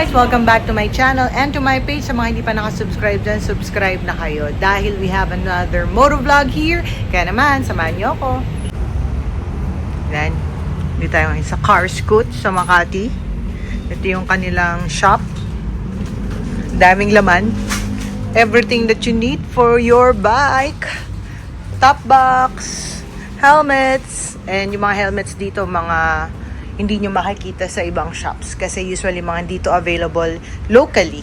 guys! Welcome back to my channel and to my page. Sa mga hindi pa nakasubscribe dyan, subscribe na kayo. Dahil we have another motovlog here. Kaya naman, samahan nyo ako. Yan. Dito tayo ngayon sa Carscoot sa Makati. Ito yung kanilang shop. Daming laman. Everything that you need for your bike. Top box, helmets, and yung mga helmets dito, mga hindi nyo makikita sa ibang shops kasi usually mga dito available locally.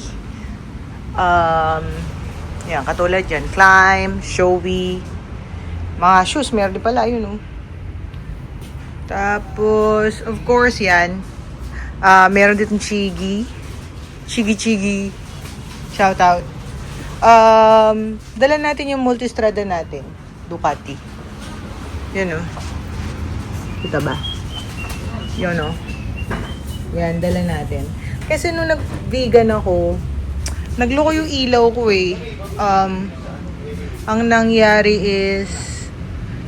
Yan, katulad yan, Climb, Shoei, mga shoes, meron din pala, yun. Tapos, of course, yan, meron dito Chigi, shout out. Dala natin yung Multistrada natin, Ducati. Yan, kita ba? Yun, yan, dala natin. Kasi nung nag-vegan ako, nagloko yung ilaw ko eh. Ang nangyari is,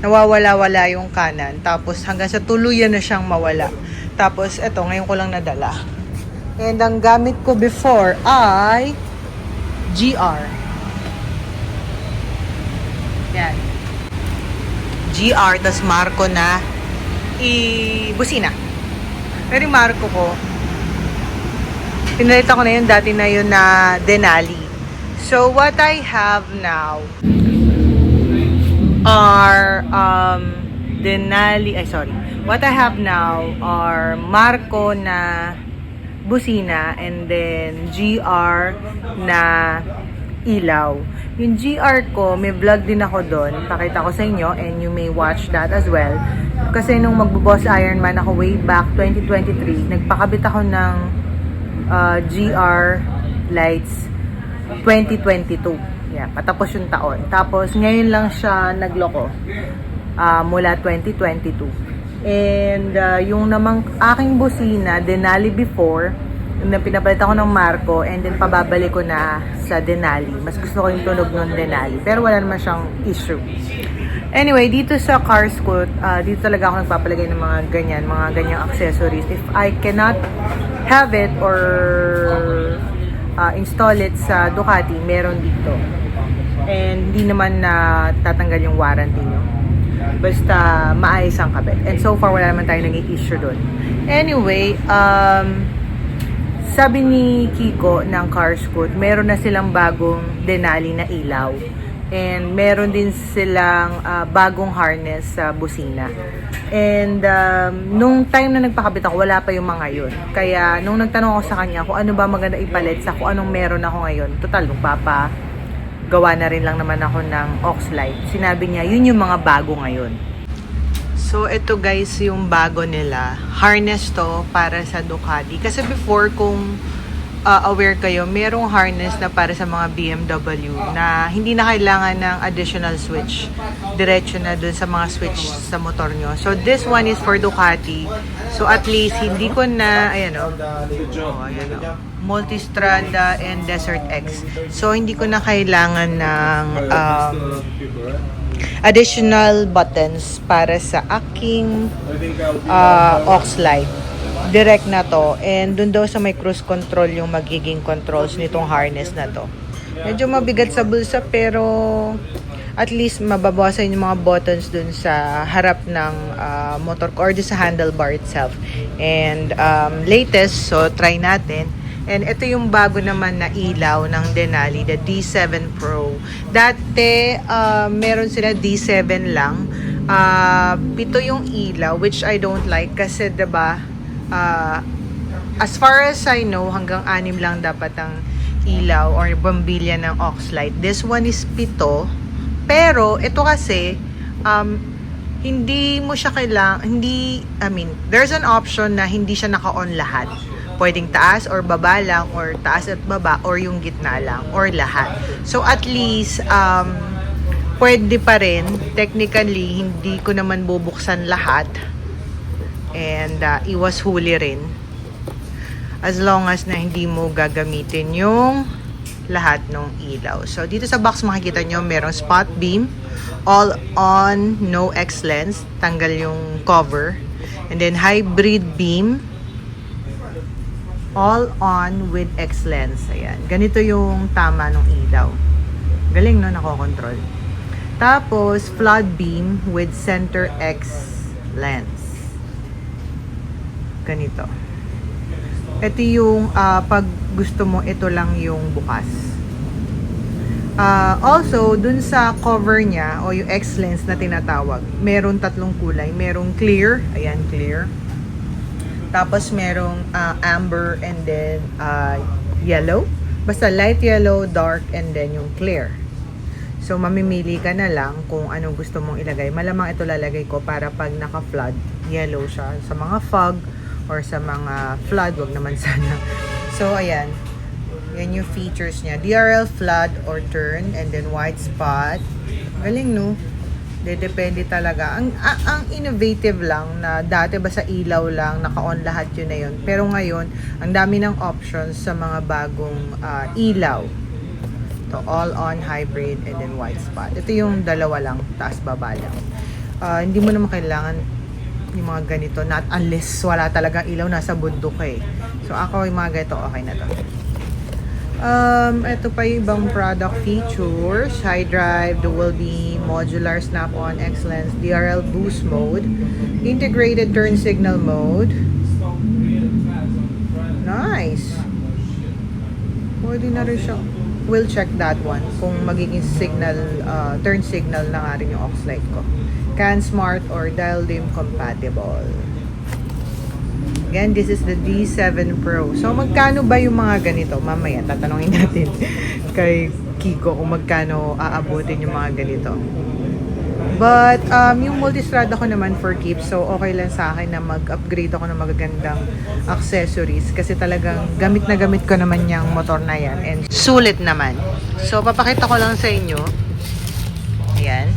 nawawala-wala yung kanan. Tapos hanggang sa tuluyan na siyang mawala. Tapos eto, ngayon ko lang nadala. And ang gamit ko before ay GR. Yan. GR, tas Marco na busina. Pero yung Marco ko, pinalita ko na yun, dati na yun na Denali. So, what I have now are Denali, what I have now are Marco na busina and then GR na ilaw. Yung GR ko, may vlog din ako doon. Pakita ko sa inyo and you may watch that as well. Kasi nung magbo-boss Ironman ako way back 2023, nagpakabit ako ng GR lights 2022. Yeah, patapos yung taon. Tapos ngayon lang siya nagloko mula 2022. And yung namang aking busina, Denali before, na pinapalit ako ng Marco and then pababalik ko na sa Denali. Mas gusto ko yung tunog ng Denali. Pero wala naman siyang issue. Anyway, dito sa Carscoot, dito talaga ako nagpapalagay ng mga ganyang accessories. If I cannot have it or install it sa Ducati, meron dito. And hindi naman na tatanggal yung warranty nyo. Basta maayos ang kabit. And so far, wala naman tayo naging issue doon. Anyway, sabi ni Kiko ng Carscoot, meron na silang bagong Denali na ilaw. And meron din silang bagong harness sa busina. And nung time na nagpakabit ako, wala pa yung mga yun. Kaya nung nagtanong ako sa kanya kung ano ba maganda ipalit sa kung anong meron ako ngayon, total, gawa na rin lang naman ako ng Oxlite. Sinabi niya, yun yung mga bago ngayon. So, ito guys, yung bago nila. Harness to para sa Ducati. Kasi before, kung aware kayo, merong harness na para sa mga BMW na hindi na kailangan ng additional switch. Diretso na dun sa mga switch sa motor nyo. So, this one is for Ducati. So, at least, hindi ko na, Multistrada and Desert X. So, hindi ko na kailangan ng additional buttons para sa aking Oxlite. Direct na to. And dun daw sa may cruise control yung magiging controls nitong harness na to. Medyo mabigat sa bulsa pero at least mababawasan yung mga buttons dun sa harap ng motor ko or dun sa handlebar itself. And latest, so try natin. And ito yung bago naman na ilaw ng Denali, the D7 Pro. Dati, meron sila D7 lang. 7 yung ilaw, which I don't like kasi diba, as far as I know, hanggang 6 lang dapat ang ilaw or bombilya ng Oxlite. This one is 7. Pero, ito kasi, hindi mo siya there's an option na hindi siya naka-on lahat. Pwedeng taas or baba lang or taas at baba or yung gitna lang or lahat. So at least pwede pa rin. Technically, hindi ko naman bubuksan lahat. And iwas huli rin. As long as na hindi mo gagamitin yung lahat ng ilaw. So dito sa box makikita nyo merong spot beam. All on, no X lens. Tanggal yung cover. And then hybrid beam. All on with X-Lens. Ayan. Ganito yung tama ng ilaw. Galing, no? Nakokontrol. Tapos, flood beam with center X lens. Ganito. Ito yung pag gusto mo, ito lang yung bukas. Also, dun sa cover niya o yung X lens na tinatawag, meron tatlong kulay. Merong clear, ayan, clear. Tapos merong amber and then yellow. Basta light yellow, dark, and then yung clear. So, mamimili ka na lang kung anong gusto mong ilagay. Malamang ito lalagay ko para pag naka-flood, yellow siya. Sa mga fog or sa mga flood, wag naman sana. So, ayan. Yan yung features niya. DRL flood or turn and then white spot. Galing, no? Depende talaga. Ang innovative lang na dati ba sa ilaw lang, naka-on lahat yun na yun. Pero ngayon, ang dami ng options sa mga bagong ilaw. To all on hybrid and then white spot. Ito yung dalawa lang, taas baba lang. Hindi mo naman kailangan yung mga ganito, not unless wala talagang ilaw, nasa bundok eh. So ako yung mga ganito, okay na to. Ito pa yung ibang product features. High drive, dual beam, modular snap-on, X-Lens, DRL boost mode, integrated turn signal mode. Nice. Pwede na rin siya. We'll check that one. Kung magiging signal, turn signal na nga rin yung aux light ko. CAN smart or dial dim compatible. Again, this is the D7 Pro. So, magkano ba yung mga ganito? Mamaya, tatanungin natin kay Kiko kung magkano aabutin yung mga ganito. But, yung multistrada ko naman for keeps. So, okay lang sa akin na mag-upgrade ako ng magagandang accessories. Kasi talagang gamit na gamit ko naman yung motor na yan. And sulit naman. So, papakita ko lang sa inyo. Ayan.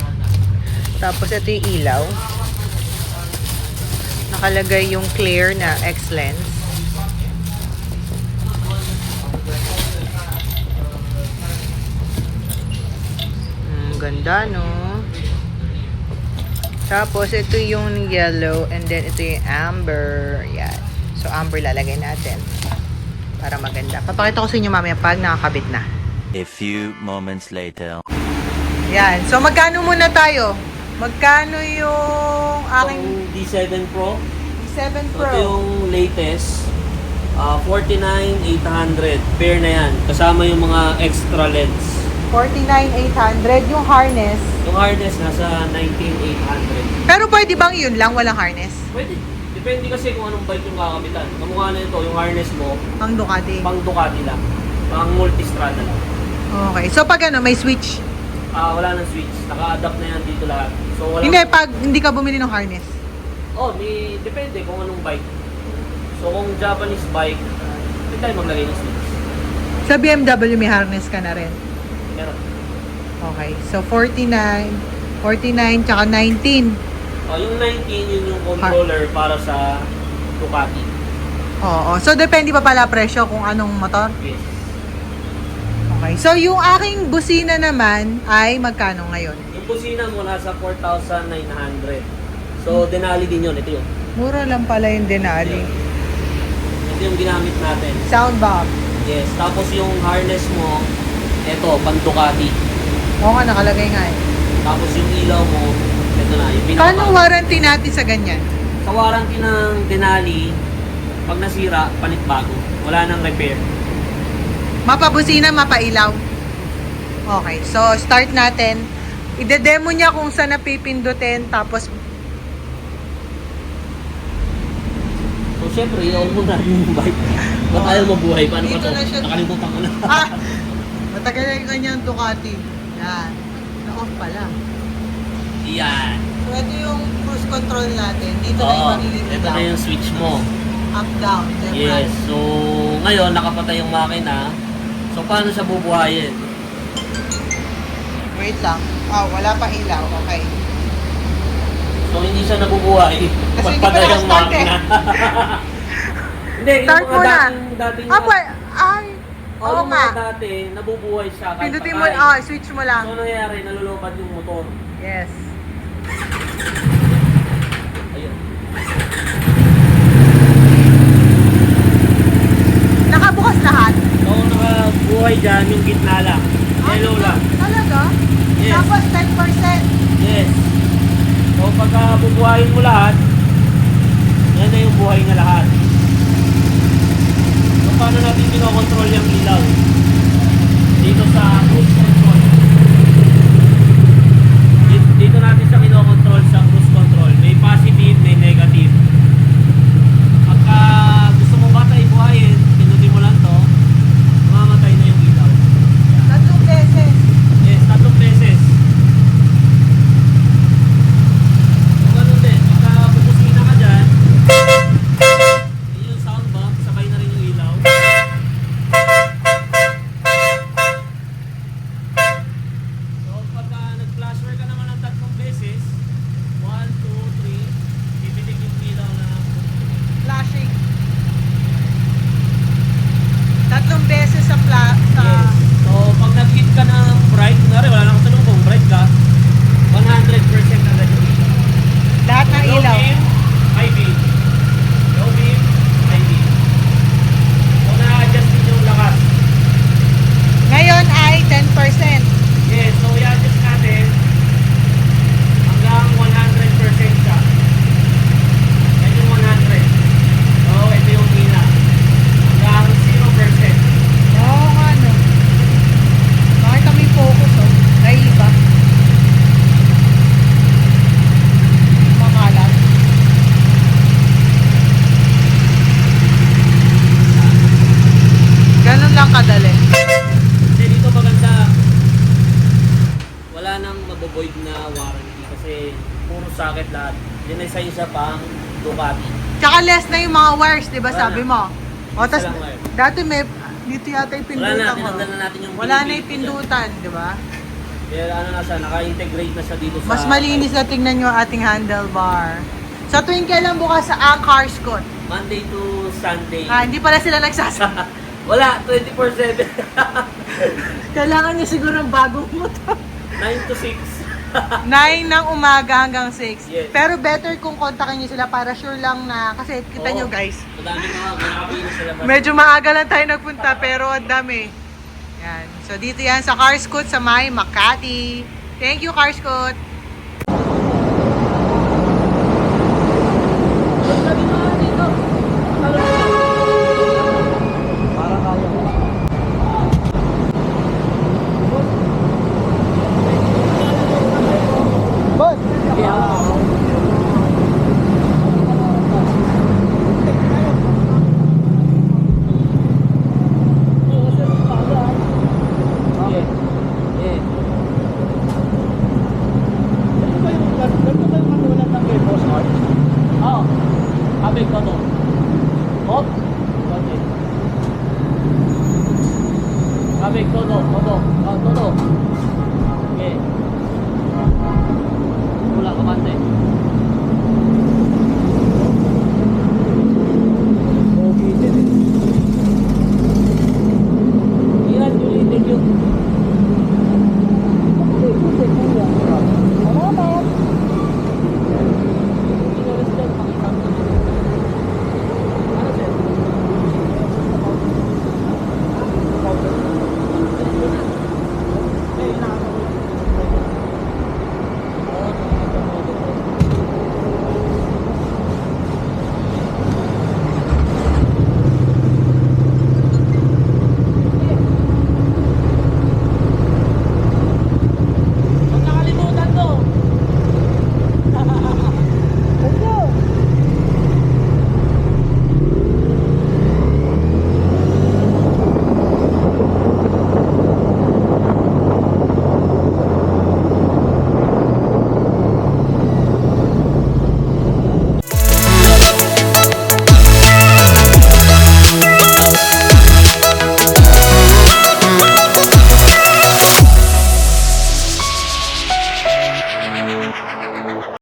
Tapos, ito yung ilaw. Nakalagay yung clear na X-Lens. Ganda, no? Tapos, ito yung yellow and then ito yung amber. Yan. So, amber lalagay natin para maganda. Papakita ko sa inyo mamaya pag nakakabit na. A few moments later. Yan. So, magkano muna tayo? Magkano yung aking Itong D7 Pro. D7 So, Pro? ito yung latest. 49,800. Pair na yan. Kasama yung mga extra lens. 49,800. Yung harness. Yung harness nasa 19,800. Pero pwede bang yun lang? Walang harness? Pwede. Depende kasi kung anong bike yung kakabitan. Kamukha na ito, yung harness mo, Ang Ducati. pang Ducati lang. Pang multistrada lang. Okay. So, pag ano, may switch? Wala nang switch. Naka-adapt na yan dito lahat. So, wala. Hindi, pag hindi ka bumili ng harness. Depende kung anong bike. So, kung Japanese bike, hindi tayo maglagay ng switch. Sa BMW, may harness ka na rin. Meron. Okay. So, 49, tsaka 19. Yung 19, yun yung controller para sa Ducati. Oo. So, depende pa pala presyo kung anong motor. Yes. Okay. So, yung aking busina naman ay magkano ngayon? Yung busina mo nasa 4,900. So, Denali din yun. Ito yun. Mura lang pala yung Denali. Ito yung ginamit natin. Sound box. Yes. Tapos yung harness mo, ito, pang Ducati. Oo nga, nakalagay nga eh. Tapos yung ilaw mo, ito na. Yung Kano warranty natin sa ganyan? Sa warranty ng Denali, pag nasira, palit bago. Wala nang repair. Mapabusina, mapailaw. Okay, so start natin. Ide-demo niya kung saan napipindutin, tapos So, syempre, i-on mo na yung bike. Ba't ayaw mabuhay? Paano Dito pa to? na siya. Nakalimutan ko na. matagal na yung kanyang Ducati. Yan. Na-off pala. Yan. So, ito yung cruise control natin. Dito na yung magiging Ito na yung switch mo. Up, down. Left, Yes. right. So, ngayon, nakapatay yung makina. So, paano siya bubuhayin? Wait lang. Wala pa ilaw. Okay. So, hindi siya nabubuhay. Kasi hindi Pagpatay pa yung na-start eh. makina. Hindi, Start yung mo mga na. dating Ay. Oo yung nga. mga dati, nabubuhay siya. kahit Pindutin mo, patay. switch mo lang. So, ano nangyayari? Nalulupad yung motor. Yes. Ayun. bukas lahat? So, nakabuhay dyan yung gitna lang. Yellow lang. Talaga? Yes. Tapos 10%. Yes. So, pagka bubuhayin mo lahat, yan na yung buhay na lahat. So, paano natin kinokontrol yung ilaw? Dito sa cruise control. Dito natin siya kinokontrol sa cruise control. May positive, may negative. Pagka gusto mo bata ibuhayin, pinutin mo lang to, mamamatay na yung ilaw. 3 beses. Yes, 3 beses. So, ganun din. Pagka pupusina ka dyan, yun yung sound bomb, sabay na rin yung ilaw. So, pagka nag-flashware ka naman ng 3 beses, 1, 2, 3, bibilig yung ilaw na Flashing. 3 beses sa yes. So, pag nag-hit ka ng bright, kunwari wala nang tanong kung bright ka, 100% agad yung ilaw. lahat ng Low ilaw. beam, high beam. Low beam, high beam. So, na-adjust din yung lakas. Ngayon ay 10%. Yes, so i-adjust natin hanggang 100% siya. Yan yung 100. So, ito yung hina. Hanggang 0%. Oo nga no. Bakit kami focus oh? Naiba. Makalat. Ganun lang kadali. Kasi dito maganda, wala nang mabovoid na warranty kasi puro socket lahat. Dinesign siya pang Ducati. Tsaka less na yung mga wires, di ba Wala sabi na. mo? O, tas, Isa lang wire. dati may, dito yata yung Wala pindutan na, mo. tinanggal na natin yung Wala na pinipili yung ko pindutan, di ba? Kaya ano na siya, naka-integrate na siya dito sa... Mas malinis na tingnan yung ating handlebar. Sa tuwing kailan bukas sa Carscot? Monday to Sunday. Hindi pala sila nagsasama. Wala, 24/7. Kailangan niya siguro ng bagong motor. 9 to 6. 9 ng umaga hanggang 6. Yes. Pero better kung kontakin niyo sila para sure lang na, kasi kita Oo. nyo guys, Madami mga nakapili sila. medyo maaga lang tayo nagpunta pero ang dami. Yan. So dito yan sa Carscot sa May Makati. Thank you Carscot. Para kaya ko. Boss! Kabig ko to. Hop. Kabig to to. To. Okay. Wala ka bante.